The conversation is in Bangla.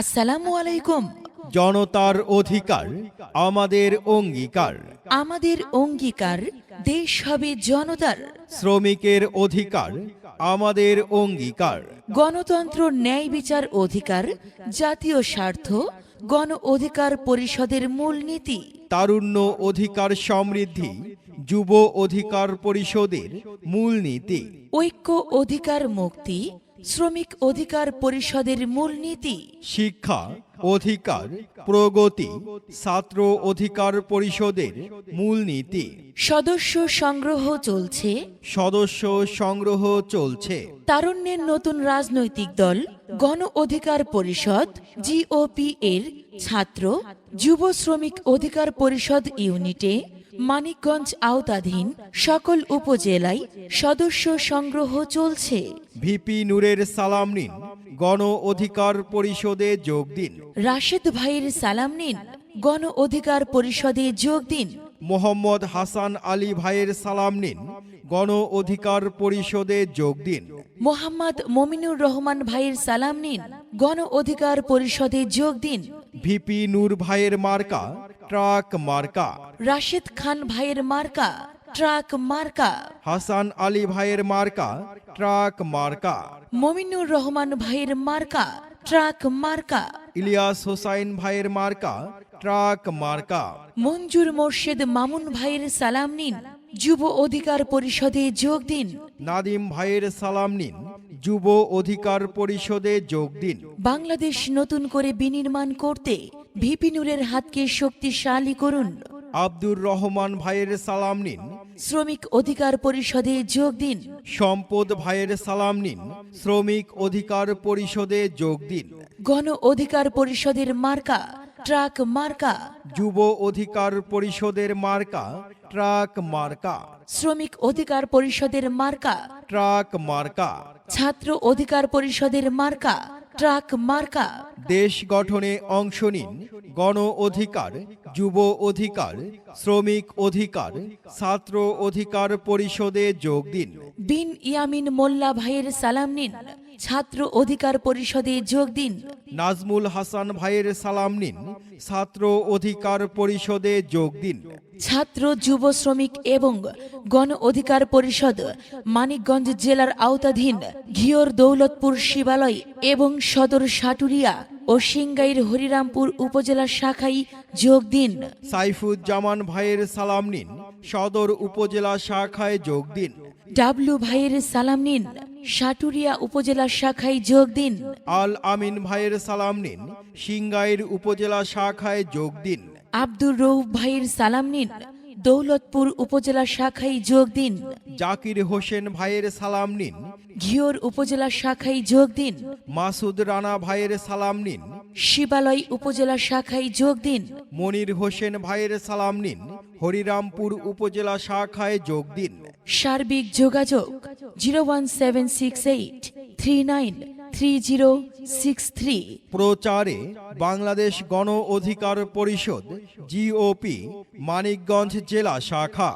আসসালামু আলাইকুম। জনতার অধিকার আমাদের অঙ্গীকার। আমাদের অঙ্গীকার দেশ হবে জনতার। শ্রমিকের অধিকার আমাদের অঙ্গীকার। গণতন্ত্র, ন্যায় বিচার, অধিকার, জাতীয় স্বার্থ, গণ অধিকার পরিষদের মূলনীতি। তারুণ্য অধিকার সমৃদ্ধি যুব অধিকার পরিষদের মূলনীতি। ঐক্য, অধিকার, মুক্তি, শ্রমিক অধিকার পরিষদের মূলনীতি। শিক্ষা অধিকার প্রগতি ছাত্র অধিকার পরিষদের মূলনীতি। সদস্য সংগ্রহ চলছে। সদস্য সংগ্রহ চলছে। তারুণ্যের নতুন রাজনৈতিক দল গণ অধিকার পরিষদ জিওপি এর ছাত্র যুব শ্রমিক অধিকার পরিষদ ইউনিটে মানিকগঞ্জ আওতাধীন সকল উপজেলায় সদস্য সংগ্রহ চলছে। ভিপি নূরের সালাম নিন, গণ অধিকার পরিষদে যোগ দিন। রাশেদ ভাইয়ের সালাম নিন, গণ অধিকার পরিষদে যোগ দিন। মোহাম্মদ হাসান আলী ভাইয়ের সালাম নিন, গণ অধিকার পরিষদে যোগ দিন। মোহাম্মদ মমিনুর রহমান ভাইয়ের সালাম নিন, গণ অধিকার পরিষদে যোগ দিন। ভিপি নূর ভাইয়ের মার্কা ট্রাক মার্কা। রাশেদ খান ভাইয়ের মার্কা ট্রাক মার্কা। হাসান আলী ভাইয়ের মার্কা ট্রাক মার্কা। মমিনুর রহমান ভাইয়ের মার্কা ট্রাক মার্কা। ইলিয়াস হোসাইন ভাইয়ের মার্কা ট্রাক মার্কা। মঞ্জুর মোর্শেদ মামুন ভাইয়ের সালাম নিন, যুব অধিকার পরিষদে যোগ দিন। নাদিম ভাইয়ের সালাম নিন, যুব অধিকার পরিষদে যোগ দিন। বাংলাদেশ নতুন করে বিনির্মাণ করতে ভিপি নূরের হাতকে শক্তিশালী করুন। আব্দুর রহমান ভাইয়ের সালাম নিন, শ্রমিক অধিকার পরিষদে যোগ দিন। সম্পদ ভাইয়ের সালাম নিন, শ্রমিক অধিকার পরিষদে যোগ দিন। গণ অধিকার পরিষদের মার্কা ট্রাক মার্কা। যুব অধিকার পরিষদের মার্কা ট্রাক মার্কা। শ্রমিক অধিকার পরিষদের মার্কা ট্রাক মার্কা। ছাত্র অধিকার পরিষদের মার্কা ট্রাক মার্কা। দেশ গঠনে অংশ নিন, গণ অধিকার, যুব অধিকার, শ্রমিক অধিকার, ছাত্র অধিকার পরিষদে যোগ দিন। বিন ইয়ামিন মোল্লা ভাইয়ের সালাম নিন, ছাত্র অধিকার পরিষদে যোগ দিন। নাজমুল হাসান ভাইয়ের সালাম নিন, ছাত্র অধিকার পরিষদে যোগ দিন। ছাত্র যুব শ্রমিক এবং গণ অধিকার পরিষদ মানিকগঞ্জ জেলার আওতাধীন ঘিওর দৌলতপুর শিবালয় এবং সদর সাটুরিয়া ও সিংগাইর হরিরামপুর উপজেলা শাখায় যোগ দিন। সাইফুজ্জামান ভাইয়ের সালাম নিন, সদর উপজেলা শাখায় যোগ দিন। ডাবলু ভাইয়ের সালাম নিন, সাটুরিয়া উপজেলা শাখায় যোগ দিন। আল আমিন ভাইয়ের সালাম নিন, সিংগাইর উপজেলা শাখায় যোগ দিন। আব্দুর রউফ ভাইয়ের সালাম নিন, দৌলতপুর উপজেলা শাখায় যোগ দিন। জাকির হোসেন ভাইয়ের সালাম নিন, ঘিওর উপজেলা শাখায় যোগ দিন। মাসুদ রানা ভাইয়ের সালাম নিন, শিবালয় উপজেলা শাখায় যোগ দিন। মনির হোসেন ভাইয়ের সালাম নিন, হরিরামপুর উপজেলা শাখায় যোগ দিন। সার্বিক যোগাযোগ 01768393063। প্রচারে বাংলাদেশ গণ অধিকার পরিষদ জিওপি মানিকগঞ্জ জেলা শাখা।